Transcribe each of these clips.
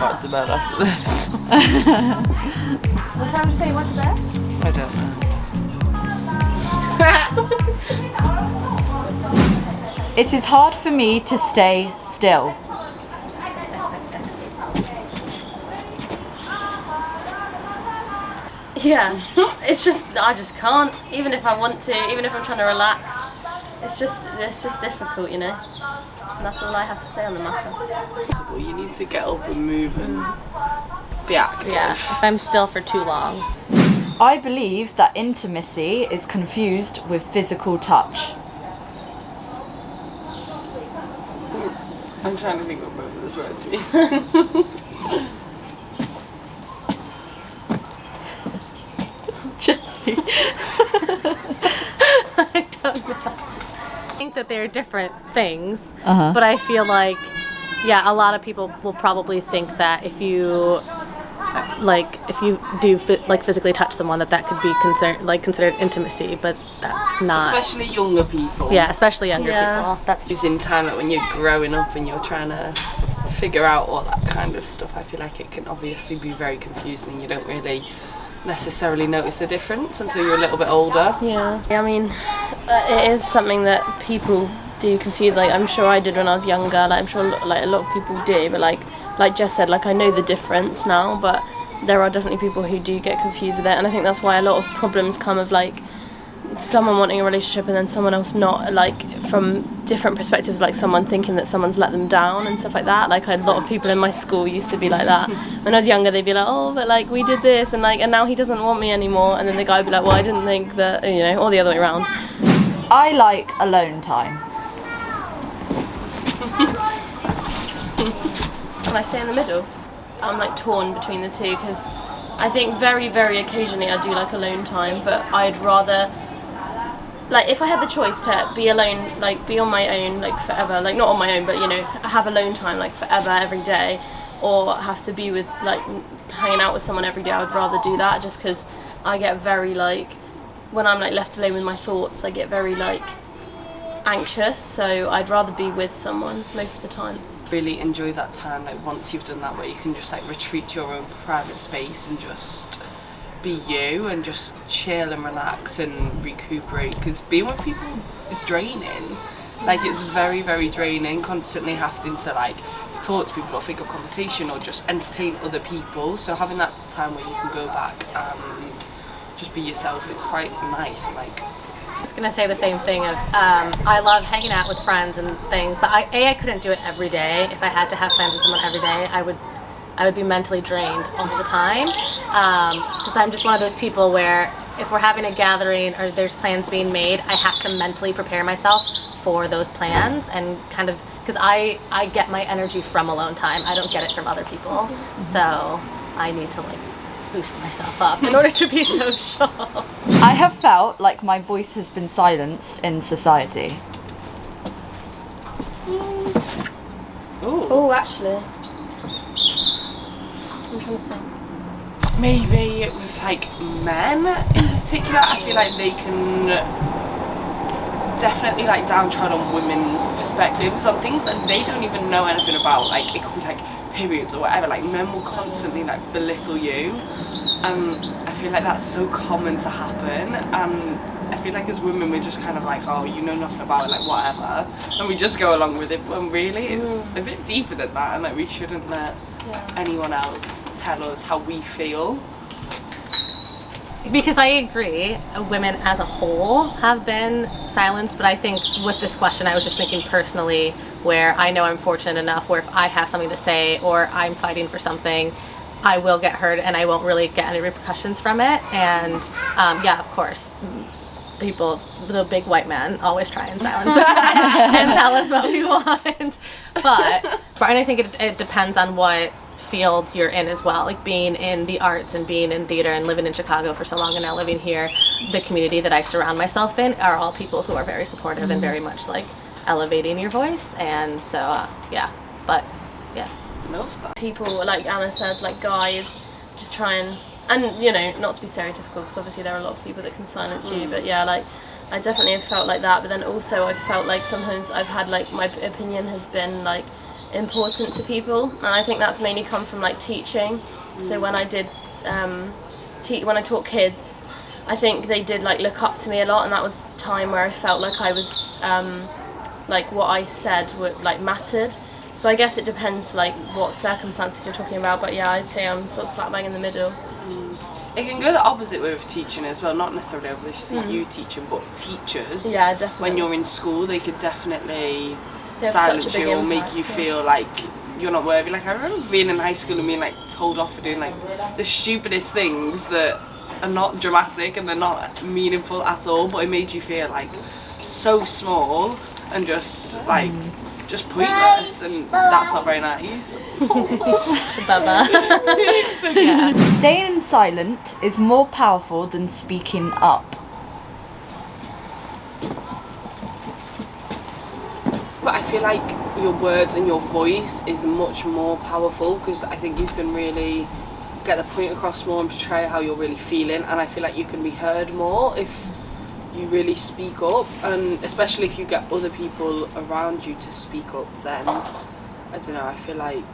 back to bed after this. What time did you say you went to bed? I don't know. It is hard for me to stay still. Yeah, it's just, I just can't, even if I want to, even if I'm trying to relax, it's just difficult, you know, and that's all I have to say on the matter. You need to get up and move and be active. Yeah, if I'm still for too long. I believe that intimacy is confused with physical touch. I'm trying to think what both of those words mean. Jessie. I don't know. I think that they're different things, but I feel like, yeah, a lot of people will probably think that if you do physically touch someone, that could be considered intimacy, but that's not. Especially younger people. Yeah, especially younger people. That's using time, like when you're growing up and you're trying to figure out all that kind of stuff. I feel like it can obviously be very confusing and you don't really necessarily notice the difference until you're a little bit older. Yeah, I mean, it is something that people do confuse. Like, I'm sure I did when I was younger. Like, I'm sure like a lot of people do. But like Jess said, like, I know the difference now. But there are definitely people who do get confused with it, and I think that's why a lot of problems come of like someone wanting a relationship and then someone else not, like from different perspectives, like someone thinking that someone's let them down and stuff like that. Like a lot of people in my school used to be like that. When I was younger, they'd be like, oh, but like we did this and now he doesn't want me anymore, and then the guy would be like, well, I didn't think that, you know, or the other way around. I like alone time. Can I stay in the middle? I'm like torn between the two, because I think very, very occasionally I do like alone time, but I'd rather, like, if I had the choice to be alone, like be on my own, like forever, like not on my own, but you know, have alone time like forever every day, or have to be with, like, hanging out with someone every day, I would rather do that, just because I get very, like, when I'm like left alone with my thoughts, I get very like anxious, so I'd rather be with someone most of the time. Really enjoy that time, like once you've done that, where you can just like retreat to your own private space and just be you and just chill and relax and recuperate, because being with people is draining. Like, it's very, very draining, constantly having to like talk to people or think of conversation or just entertain other people. So having that time where you can go back and just be yourself, it's quite nice. And like, I was gonna say the same thing of I love hanging out with friends and things, but I couldn't do it every day. If I had to have plans with someone every day, I would be mentally drained all the time, because I'm just one of those people where if we're having a gathering or there's plans being made, I have to mentally prepare myself for those plans, and kind of, because I get my energy from alone time. I don't get it from other people, so I need to like boost myself up in order to be social. I have felt like my voice has been silenced in society. Oh, actually, I'm trying to think. maybe with like men in particular, I feel like they can definitely like downtrodden on women's perspectives on things that they don't even know anything about. Like, it could be like periods or whatever. Like, men will constantly like belittle you, and I feel like that's so common to happen. And I feel like as women we're just kind of like, oh, you know nothing about it, like whatever, and we just go along with it, when really it's a bit deeper than that, and like we shouldn't let anyone else tell us how we feel. Because I agree, women as a whole have been silenced, but I think with this question I was just thinking personally, where I know I'm fortunate enough where if I have something to say or I'm fighting for something, I will get heard and I won't really get any repercussions from it. And yeah, of course, people, the big white men always try and silence us and tell us what we want. But I think it depends on what field you're in as well. Like, being in the arts and being in theater and living in Chicago for so long and now living here, the community that I surround myself in are all people who are very supportive and very much like elevating your voice. And so yeah, but yeah, Love that. people, like Anna said, like guys just try and you know, not to be stereotypical, because obviously there are a lot of people that can silence you, but yeah, like I definitely have felt like that. But then also I felt like sometimes I've had like my opinion has been like important to people, and I think that's mainly come from like teaching. So when I did when I taught kids, I think they did like look up to me a lot, and that was a time where I felt like I was like what I said like mattered. So I guess it depends like what circumstances you're talking about, but yeah, I'd say I'm sort of slap bang in the middle. It can go the opposite way with teaching as well, not necessarily obviously you teaching, but teachers. Yeah, definitely. When you're in school, they could definitely They have silence such a big you or impact, make you yeah. feel like you're not worthy. Like I remember being in high school and being like told off for doing like the stupidest things that are not dramatic and they're not meaningful at all, but it made you feel like so small and just like just pointless, and that's not very nice. Baba. So, yeah. Staying silent is more powerful than speaking up. But I feel like your words and your voice is much more powerful, because I think you can really get the point across more and portray how you're really feeling, and I feel like you can be heard more if you really speak up, and especially if you get other people around you to speak up, then I don't know, I feel like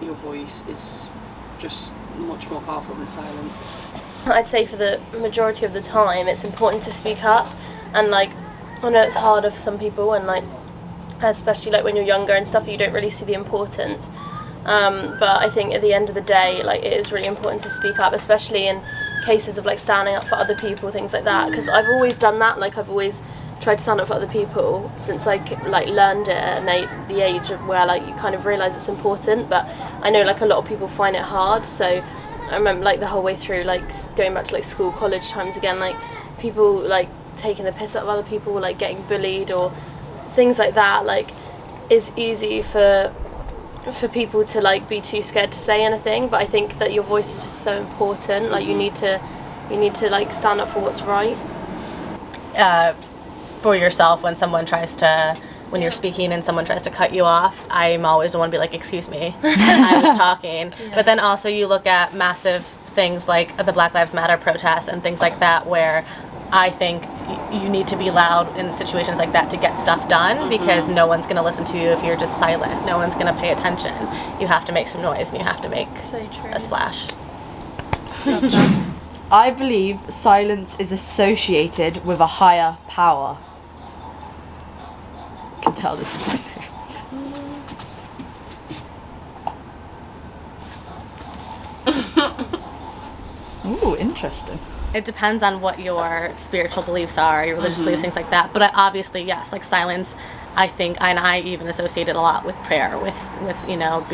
your voice is just much more powerful than silence. I'd say for the majority of the time it's important to speak up, and like I know it's harder for some people, and like especially like when you're younger and stuff, you don't really see the importance, but I think at the end of the day, like it is really important to speak up, especially in cases of like standing up for other people, things like that, because I've always done that. Like I've always tried to stand up for other people since I like learned it at the age of where like you kind of realise it's important, but I know like a lot of people find it hard. So I remember like the whole way through, like going back to like school, college times again, like people like taking the piss out of other people, like getting bullied or things like that. Like it's easy for people to like be too scared to say anything, but I think that your voice is just so important. Like you need to like stand up for what's right. For yourself, when you're speaking and someone tries to cut you off, I'm always the one to be like, excuse me, I was talking. But then also you look at massive things like the Black Lives Matter protests and things like that, where I think you need to be loud in situations like that to get stuff done, because no one's going to listen to you if you're just silent. No one's going to pay attention. You have to make some noise, and you have to make a splash. I believe silence is associated with a higher power. I can tell this is my favorite. Ooh, interesting. It depends on what your spiritual beliefs are, your religious beliefs, things like that. But obviously, yes, like silence, I think, and I even associate it a lot with prayer, with you know,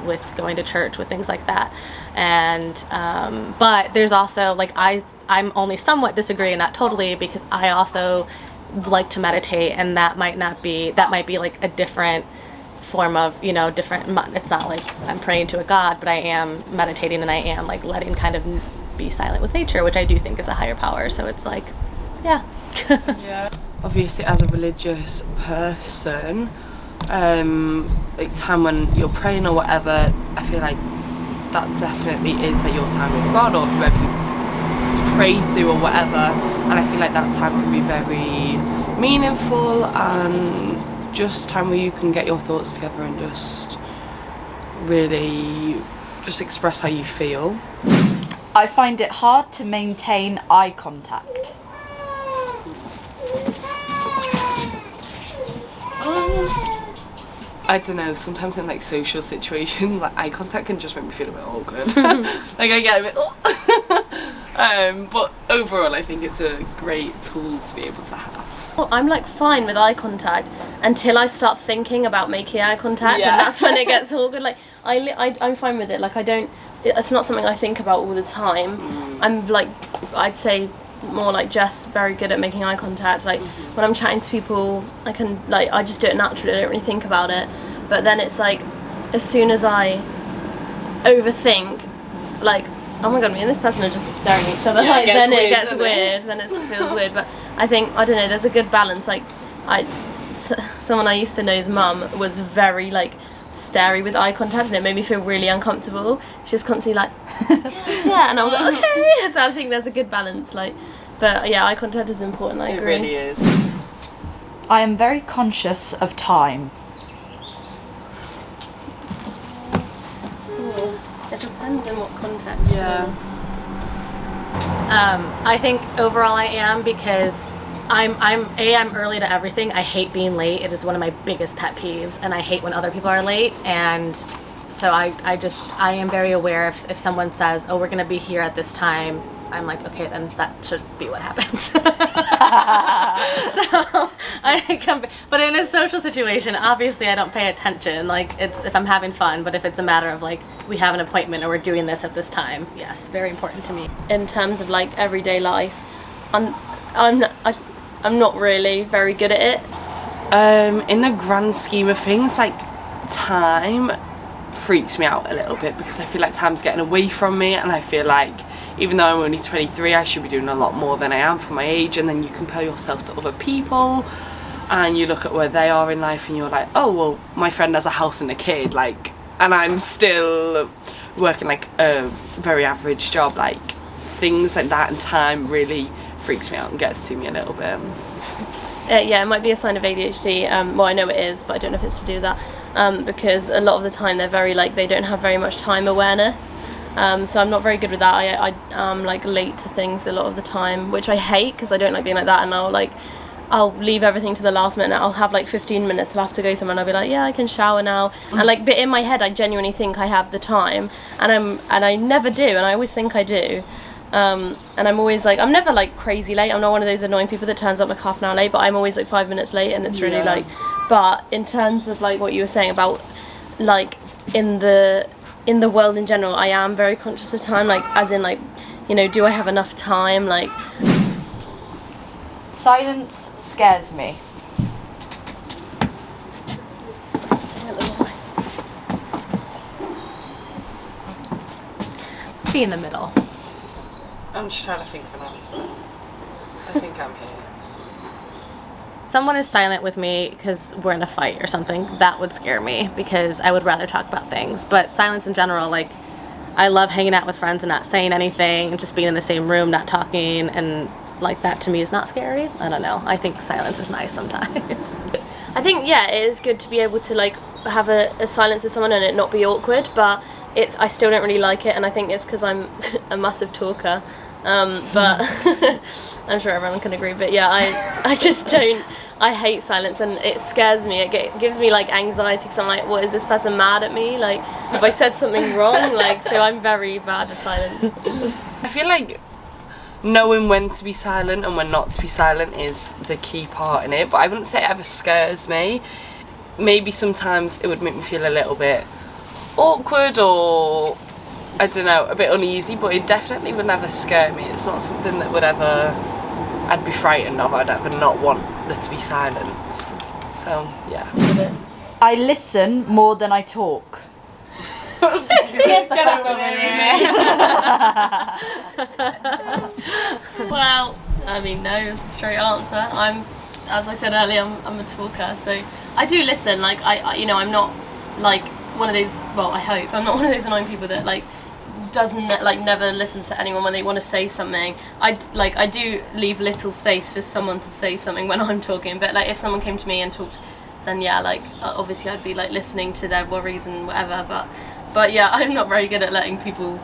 with going to church, with things like that. And but there's also like I'm only somewhat disagreeing, not totally, because I also like to meditate, and that might be like a different form of, you know, it's not like I'm praying to a god, but I am meditating, and I am like letting kind of be silent with nature, which I do think is a higher power. So it's like, yeah. Yeah. Obviously, as a religious person, like time when you're praying or whatever, I feel like that definitely is like your time with God or whoever you pray to or whatever, and I feel like that time can be very meaningful and just time where you can get your thoughts together and just really just express how you feel. I find it hard to maintain eye contact. I don't know, sometimes in like social situations, like eye contact can just make me feel a bit awkward. Like I get a bit but overall I think it's a great tool to be able to have. Well, I'm like fine with eye contact until I start thinking about making eye contact, and that's when it gets awkward. Like I'm fine with it. Like it's not something I think about all the time. I'm like, I'd say more like Jess, very good at making eye contact. Like when I'm chatting to people, I can like, I just do it naturally. I don't really think about it. But then it's like, as soon as I overthink, like, oh my god, me and this person are just staring at each other. Like then it gets weird. Then it feels weird. But I think, I don't know, there's a good balance. Like someone I used to know's mum was very like starey with eye contact, and it made me feel really uncomfortable. She was constantly like yeah, and I was like, okay. So I think there's a good balance, like, but yeah, eye contact is important. I agree. It really is. I am very conscious of time. it depends in what context. Yeah. I think overall I am, because I'm early to everything. I hate being late. It is one of my biggest pet peeves, and I hate when other people are late. And so I am very aware if someone says, oh, we're going to be here at this time, I'm like, okay, then that should be what happens. So I come, but in a social situation, obviously I don't pay attention. Like, it's if I'm having fun, but if it's a matter of like, we have an appointment or we're doing this at this time, yes, very important to me. In terms of like everyday life, I'm not really very good at it. In the grand scheme of things, like, time freaks me out a little bit, because I feel like time's getting away from me, and I feel like even though I'm only 23, I should be doing a lot more than I am for my age. And then you compare yourself to other people and you look at where they are in life and you're like, oh, well, my friend has a house and a kid, like, and I'm still working like a very average job. Like, things like that, and time really freaks me out and gets to me a little bit. Yeah, it might be a sign of ADHD. Well, I know it is, but I don't know if it's to do with that, because a lot of the time they're very like, they don't have very much time awareness. So I'm not very good with that. I am like late to things a lot of the time, which I hate, because I don't like being like that. And I'll leave everything to the last minute. I'll have like 15 minutes, I'll have to go somewhere, and I'll be like, yeah, I can shower now. And like, but in my head, I genuinely think I have the time, and I never do, and I always think I do. And I'm always like, I'm never like crazy late. I'm not one of those annoying people that turns up like half an hour late, but I'm always like 5 minutes late, and it's really like. But in terms of like what you were saying about like in the world in general, I am very conscious of time, like, as in like, you know, do I have enough time? Like, Silence scares me. Be in the middle. I'm just trying to think of an answer. I think I'm here. Someone is silent with me because we're in a fight or something, that would scare me, because I would rather talk about things. But silence in general, like, I love hanging out with friends and not saying anything, and just being in the same room, not talking, and like, that to me is not scary. I don't know. I think silence is nice sometimes. I think, yeah, it is good to be able to like have a silence with someone and it not be awkward, but I still don't really like it, and I think it's because I'm a massive talker. But I'm sure everyone can agree. But yeah, I just don't. I hate silence, and it scares me. It gives me like anxiety, because I'm like, what, is this person mad at me? Like, if I said something wrong? Like, so I'm very bad at silence. I feel like knowing when to be silent and when not to be silent is the key part in it, but I wouldn't say it ever scares me. Maybe sometimes it would make me feel a little bit awkward, or I don't know, a bit uneasy, but it definitely would never scare me. It's not something that would ever, I'd be frightened of. I'd ever not want there to be silence. So yeah. I listen more than I talk. Get over there. Well, I mean, no is a straight answer. As I said earlier, I'm a talker, so I do listen. Like, I you know, I'm not like one of those, well, I hope I'm not one of those annoying people that like doesn't like never listens to anyone when they want to say something. I do leave little space for someone to say something when I'm talking, but like if someone came to me and talked, then yeah, like obviously I'd be like listening to their worries and whatever, but yeah, I'm not very good at letting people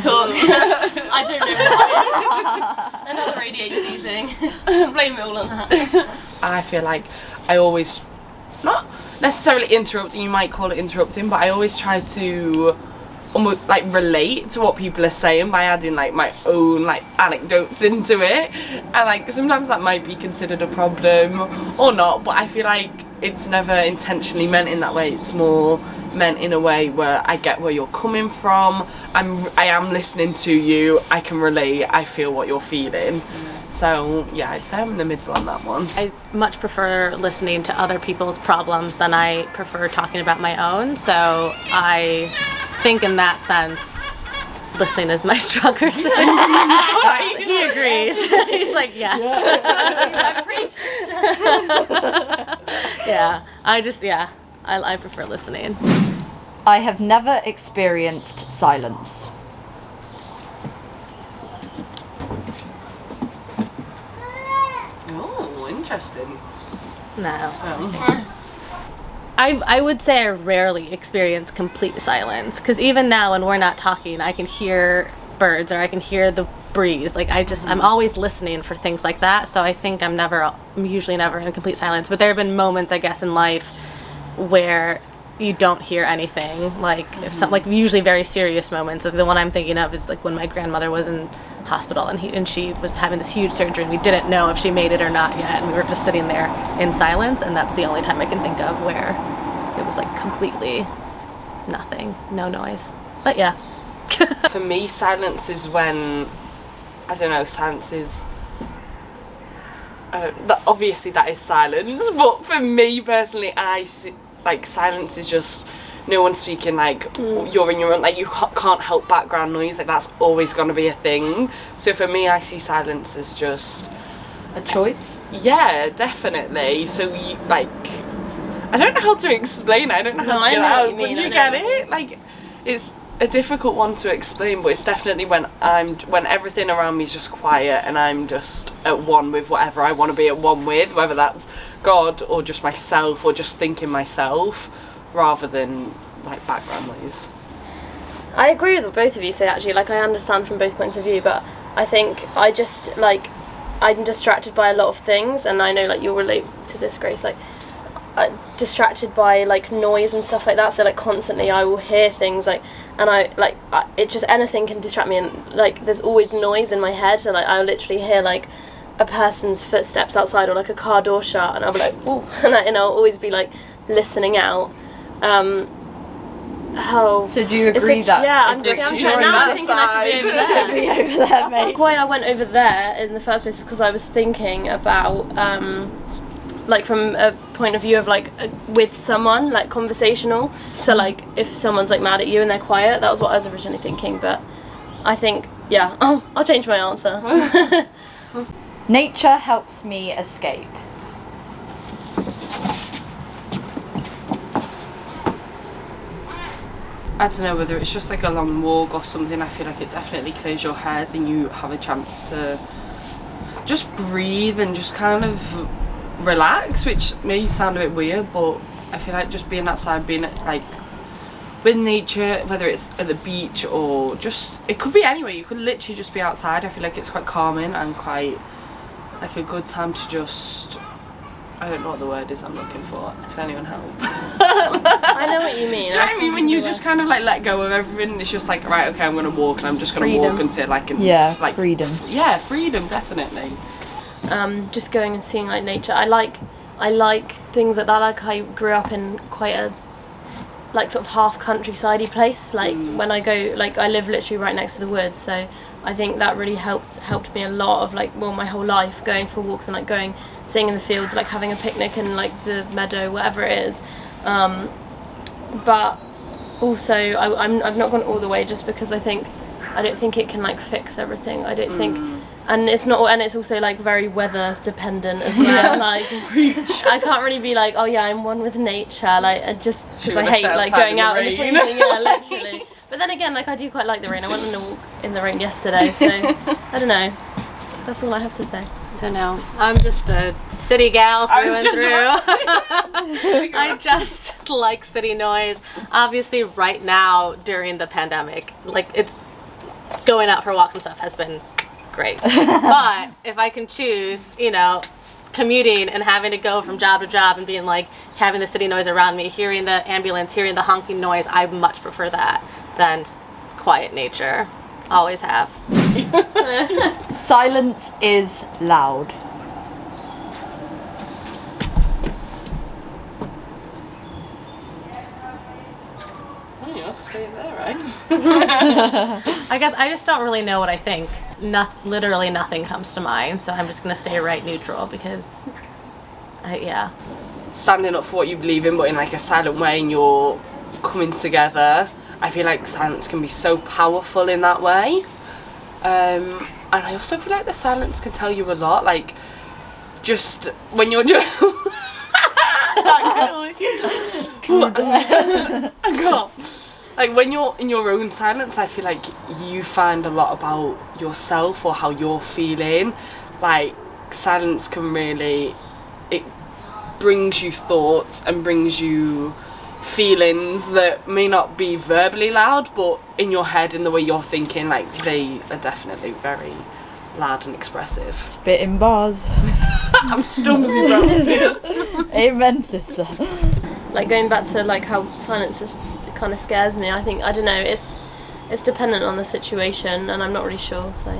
talk. I don't know why. Another ADHD thing. Just blame it all on that. I feel like I always, not necessarily interrupting, you might call it interrupting, but I always try to almost like relate to what people are saying by adding like my own like anecdotes into it, and like sometimes that might be considered a problem or not, but I feel like it's never intentionally meant in that way. It's more meant in a way where I get where you're coming from, I am listening to you, I can relate, I feel what you're feeling. So yeah, I'd say I'm in the middle on that one. I much prefer listening to other people's problems than I prefer talking about my own, so I think in that sense listening is my stronger side. He agrees. He's like, yes. Yeah, I prefer listening. I have never experienced silence. Oh, interesting. No. I would say I rarely experience complete silence, because even now when we're not talking, I can hear birds or I can hear the breeze. Like I'm always listening for things like that. So I think I'm usually never in complete silence. But there have been moments, I guess, in life where you don't hear anything. Like if some, like usually very serious moments. Like the one I'm thinking of is like when my grandmother was in hospital and she was having this huge surgery and we didn't know if she made it or not yet, and we were just sitting there in silence, and that's the only time I can think of where it was like completely nothing, no noise. But yeah. For me, silence is when, I don't know, silence is, obviously that is silence, but for me personally, I see, like, silence is just no one speaking, like you're in your own, like you can't help background noise, like that's always going to be a thing. So for me, I see silence as just a choice. Yeah, definitely. So you, like, I don't know how to explain it. I don't know how to get it out. But do you get it? Like, it's a difficult one to explain, but it's definitely when everything around me is just quiet and I'm just at one with whatever I want to be at one with, whether that's God or just myself or just thinking myself, rather than like background noise. I agree with what both of you say, actually. Like, I understand from both points of view, but I think I just, like, I'm distracted by a lot of things, and I know, like, you'll relate to this, Grace, like, distracted by, like, noise and stuff like that, so, like, constantly I will hear things, like, and it just, anything can distract me, and, like, there's always noise in my head, so, like, I'll literally hear, like, a person's footsteps outside, or, like, a car door shut, and I'll be like, whoa, and I'll always be, like, listening out. So do you agree that? Yeah, I'm thinking I should be over there. Should be over there, mate. Why I went over there in the first place is because I was thinking about, like, from a point of view of, like, with someone, like, conversational. So, like, if someone's, like, mad at you and they're quiet, that was what I was originally thinking. But I think, yeah, I'll change my answer. Nature helps me escape. I don't know, whether it's just like a long walk or something, I feel like it definitely clears your head and you have a chance to just breathe and just kind of relax, which may sound a bit weird, but I feel like just being outside, being like with nature, whether it's at the beach or just, it could be anywhere, you could literally just be outside. I feel like it's quite calming and quite like a good time to just, I don't know what the word is I'm looking for. Can anyone help? I know what you mean. Do you know what I mean? When you just kind of like let go of everything, it's just like, right, okay, I'm gonna walk and I'm just gonna walk until I can. Yeah, like freedom. Yeah, freedom, definitely. Just going and seeing, like, nature. I like things like that. Like, I grew up in quite a, like, sort of half countryside-y place. Like, when I go, like, I live literally right next to the woods, so I think that really helped me a lot of, like, well, my whole life, going for walks and, like, sitting in the fields, like, having a picnic in, like, the meadow, whatever it is. But also I've not gone all the way, just because I don't think it can, like, fix everything. I don't think, and it's also, like, very weather dependent as well. Like, I can't really be like, oh yeah, I'm one with nature, like, just because I hate, like, going out in the freezing. Yeah, literally. But then again, like, I do quite like the rain. I went on a walk in the rain yesterday, so I don't know. That's all I have to say. I don't know. I'm just a city gal through and through. I just like city noise. Obviously, right now during the pandemic, like, it's going out for walks and stuff has been great. But if I can choose, you know, commuting and having to go from job to job and being like having the city noise around me, hearing the ambulance, hearing the honking noise, I much prefer that than quiet nature. Always have. Silence is loud. Oh, you're staying there, right? I guess I just don't really know what I think. Literally nothing comes to mind, so I'm just gonna stay right neutral because, yeah. Standing up for what you believe in, but in, like, a silent way, and you're coming together. I feel like silence can be so powerful in that way. And I also feel like the silence can tell you a lot, like, just when you're just like, when you're in your own silence, I feel like you find a lot about yourself or how you're feeling. Like, silence can really, brings you thoughts and brings you feelings that may not be verbally loud, but in your head, in the way you're thinking, like they are definitely very loud and expressive. Spitting bars. I'm Stumsy, bro. Amen, sister. Like going back to like how silence just kind of scares me. I think, I don't know, it's dependent on the situation, and I'm not really sure. So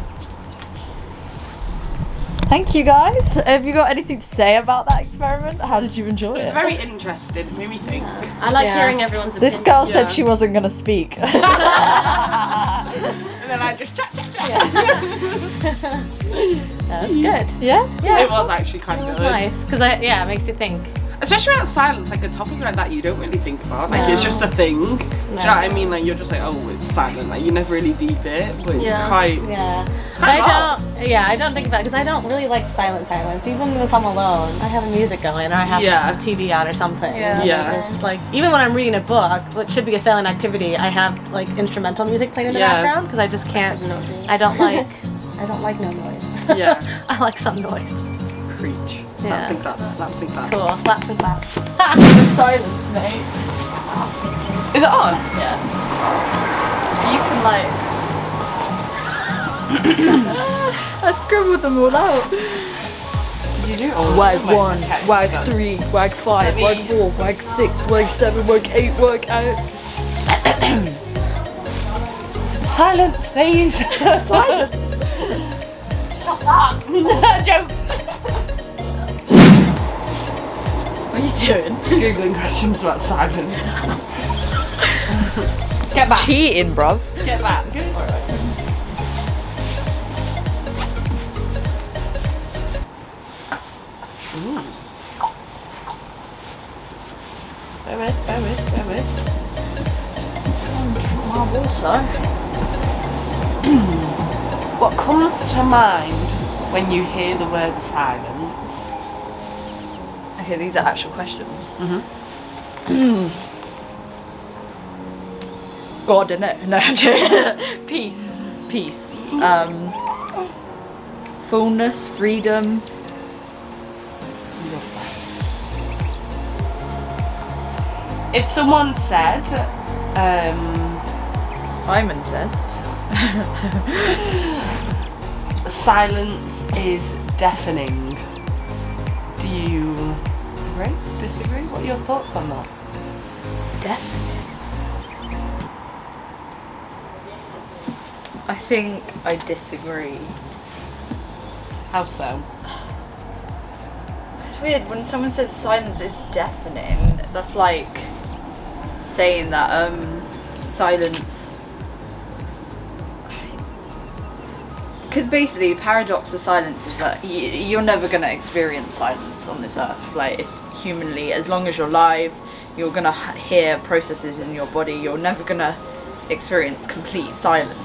Thank you, guys. Have you got anything to say about that experiment? How did you enjoy It it? was very interesting. It made me think. I like hearing everyone's This opinion. girl Yeah. said she wasn't going to speak. And then I just chat. That's good. Yeah? Yeah. It was actually kind of good. Nice, because it makes you think. Especially about silence, like a topic like that you don't really think about. Like it's just a thing. Do you know what I mean? Like you're just like, oh, it's silent. Like you never really deep it, but it's Yeah. quite. Yeah. It's quite loud. I don't think about it because I don't really like silence. Even if I'm alone, I have music going or I have Yeah. TV on or something. Yeah. Yeah. It's like, even when I'm reading a book, what should be a silent activity, I have like instrumental music playing in the Yeah. background because I just can't. I don't like no noise. Yeah. I like some noise. Preach. Slaps Yeah. and claps. Slaps and claps. Cool. Slaps and claps. Silence, mate. Is it on? Yeah. You can like... I scribbled them all out. Did you do? Oh, Wag wait, 1, okay, wag go. 3, wag 5, Let me- wag 4, wag 6, wag 7, wag 8, wag out. Silence, please. Silence. Shut up. Jokes. What are you doing? Googling questions about silence. Get back. Cheating, bruv. Get back. Ooh. Bear with. My water. What comes to mind when you hear the word silence? Okay, these are actual questions. God, innit? No, I'm joking. Peace. Fullness, freedom. If someone said, Simon says. silence is deafening, do you agree? Disagree? What are your thoughts on that? Definitely. I think I disagree. How so? It's weird when someone says silence is deafening. That's like saying that silence. Because basically, the paradox of silence is that you're never going to experience silence on this earth. Like, it's humanly, as long as you're alive, you're going to hear processes in your body. You're never going to experience complete silence.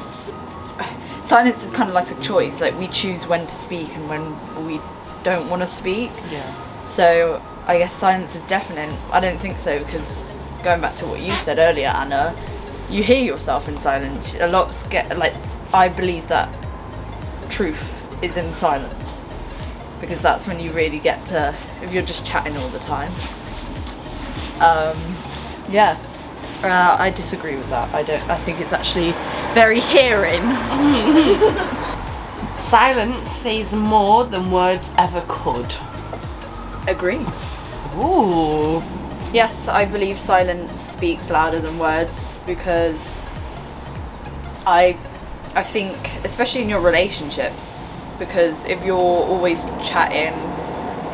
Silence is kind of like a choice. Like, we choose when to speak and when we don't want to speak. Yeah. So, I guess silence is deafening. I don't think so, because going back to what you said earlier, Anna, you hear yourself in silence. A lot I believe that truth is in silence, because that's when you really get to, if you're just chatting all the time. I disagree with that. I think it's actually very hearing. Silence says more than words ever could. Agree. Ooh. Yes, I believe silence speaks louder than words, because I think, especially in your relationships, because if you're always chatting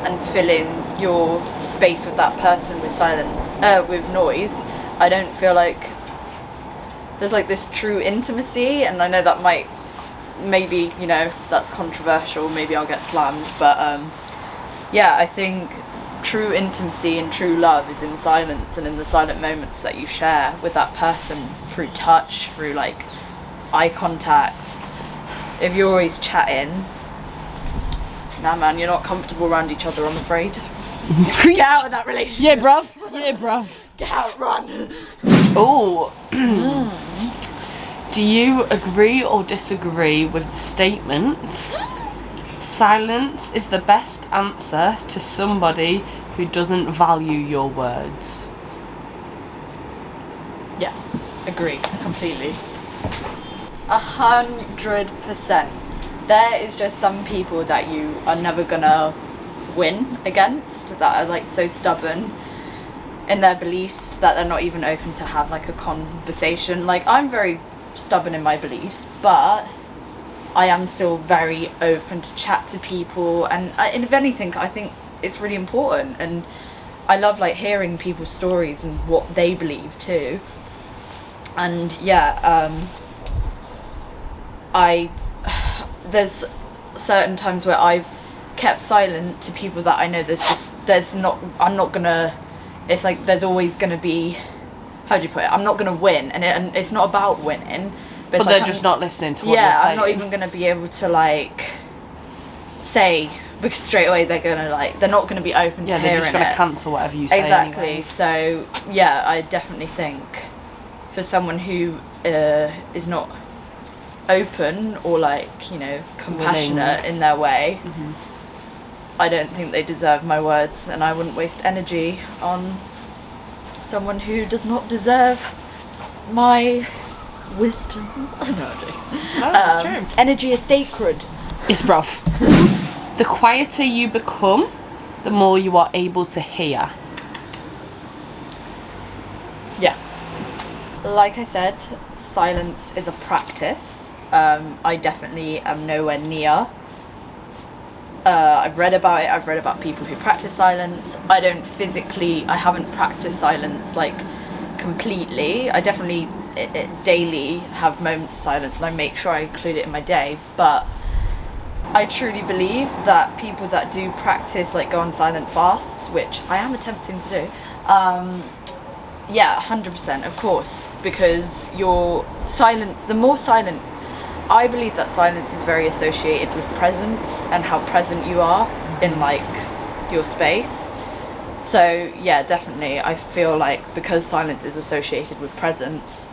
and filling your space with that person with silence, with noise, I don't feel like there's like this true intimacy. And I know that maybe, you know, that's controversial, maybe I'll get slammed, but I think true intimacy and true love is in silence, and in the silent moments that you share with that person, through touch, through like eye contact. If you're always chatting, nah man, you're not comfortable around each other, I'm afraid. Get out of that relationship. Yeah, bruv. Get out, run. Oh. Do you agree or disagree with the statement, silence is the best answer to somebody who doesn't value your words. Yeah, agree completely. 100%. There is just some people that you are never gonna win against, that are like so stubborn in their beliefs that they're not even open to have like a conversation. Like, I'm very stubborn in my beliefs, but I am still very open to chat to people, and if anything, I think it's really important, and I love like hearing people's stories and what they believe too. And there's certain times where I've kept silent to people that I know it's like there's always gonna be, how do you put it, I'm not gonna win, and it's not about winning, but they're just not listening to what you're saying. I'm not even gonna be able to like say, because straight away they're not gonna be open to hearing it. They're just gonna cancel whatever you say exactly anyway. So yeah, I definitely think for someone who is not open or like, you know, compassionate in their way, I don't think they deserve my words, and I wouldn't waste energy on someone who does not deserve my wisdom. No, that's true. Energy is sacred. It's rough. The quieter you become, the more you are able to hear. Yeah. Like I said, silence is a practice. I definitely am nowhere near. I've read about it. I've read about people who practice silence. I haven't practiced silence like completely. I definitely daily have moments of silence, and I make sure I include it in my day. But I truly believe that people that do practice, like go on silent fasts, which I am attempting to do, 100%, of course, because your silence, the more silent, I believe that silence is very associated with presence and how present you are in like your space. So yeah, definitely, I feel like because silence is associated with presence,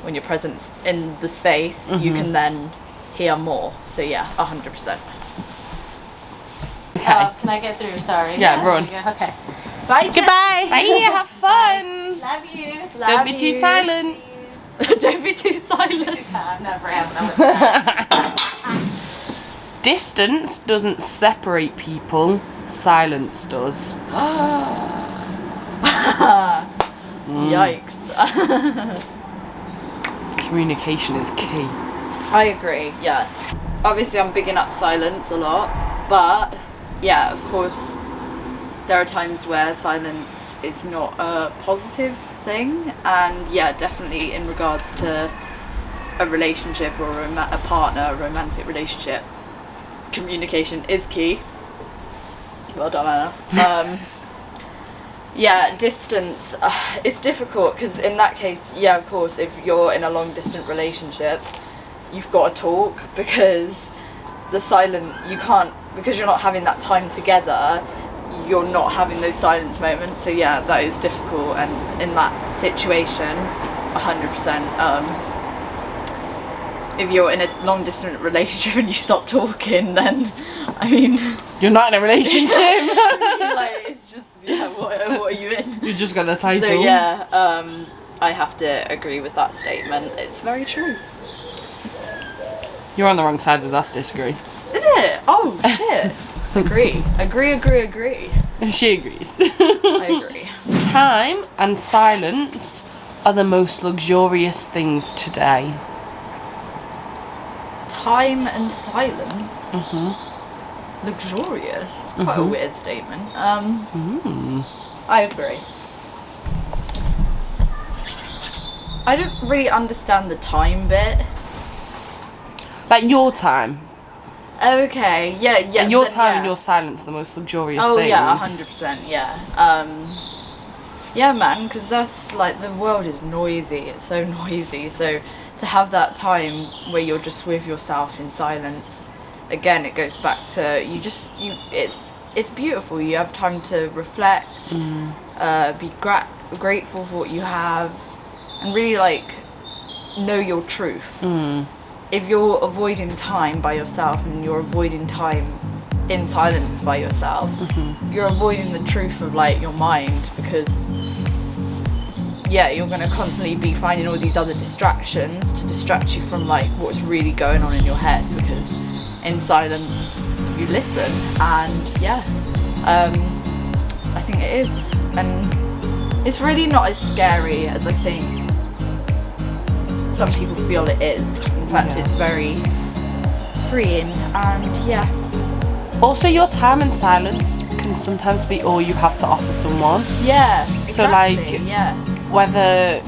when you're present in the space, you can then hear more. So yeah, 100%. Okay. Can I get through? Sorry. Yeah, run. Okay. Bye. Goodbye. Bye. Have fun. Love you. Don't be too silent. Don't be too silent. I never am. Distance doesn't separate people. Silence does. Yikes. Communication is key. I agree, yeah. Obviously I'm bigging up silence a lot, but yeah, of course there are times where silence is not a positive thing, and yeah, definitely in regards to a relationship or a partner, a romantic relationship, communication is key. Well done, Anna. Yeah, distance, it's difficult because in that case, yeah, of course, if you're in a long distance relationship, you've got to talk, because you can't, because you're not having that time together, you're not having those silence moments. So yeah, that is difficult, and in that situation, 100%, if you're in a long distance relationship and you stop talking, then I mean, you're not in a relationship. like, it's just, yeah, what are you in? You just got the title. So yeah, I have to agree with that statement. It's very true. You're on the wrong side of us, disagree. Is it? Oh shit. Agree. She agrees. I agree. Time and silence are the most luxurious things today. Time and silence? Luxurious? It's quite a weird statement. I agree. I don't really understand the time bit. Like your time. Okay, yeah. And your then, time yeah. and your silence are the most luxurious Oh things. yeah, 100%, yeah. Yeah, man, because that's like, the world is noisy. It's so noisy. So to have that time where you're just with yourself in silence, again, it goes back to it's beautiful. You have time to reflect, be grateful for what you have, and really like know your truth. If you're avoiding time by yourself and you're avoiding time in silence by yourself. You're avoiding the truth of like your mind, because you're going to constantly be finding all these other distractions to distract you from like what's really going on in your head, because in silence you listen. And I think it is, and it's really not as scary as I think some people feel it is. In fact, it's very freeing, and Also, your time in silence can sometimes be all you have to offer someone. exactly. So like, whether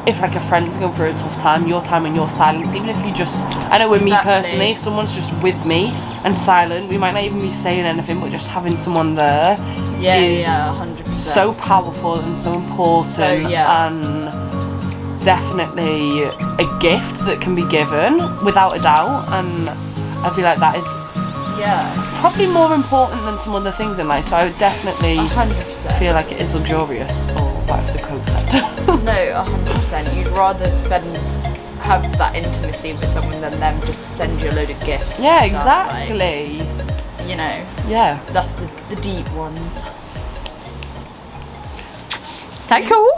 if like a friend's going through a tough time, your time and your silence, even if you just, I know with me personally, if someone's just with me and silent, we might not even be saying anything, but just having someone there is 100%. so powerful and so important, and definitely a gift that can be given without a doubt. And I feel like that is probably more important than some other things in life. So I would definitely 100% feel like it is luxurious, or whatever the quote said. No, 100%. You'd rather have that intimacy with someone than them just send you a load of gifts. Yeah, and stuff, like, exactly. you know, Yeah. that's the deep ones. Thank you.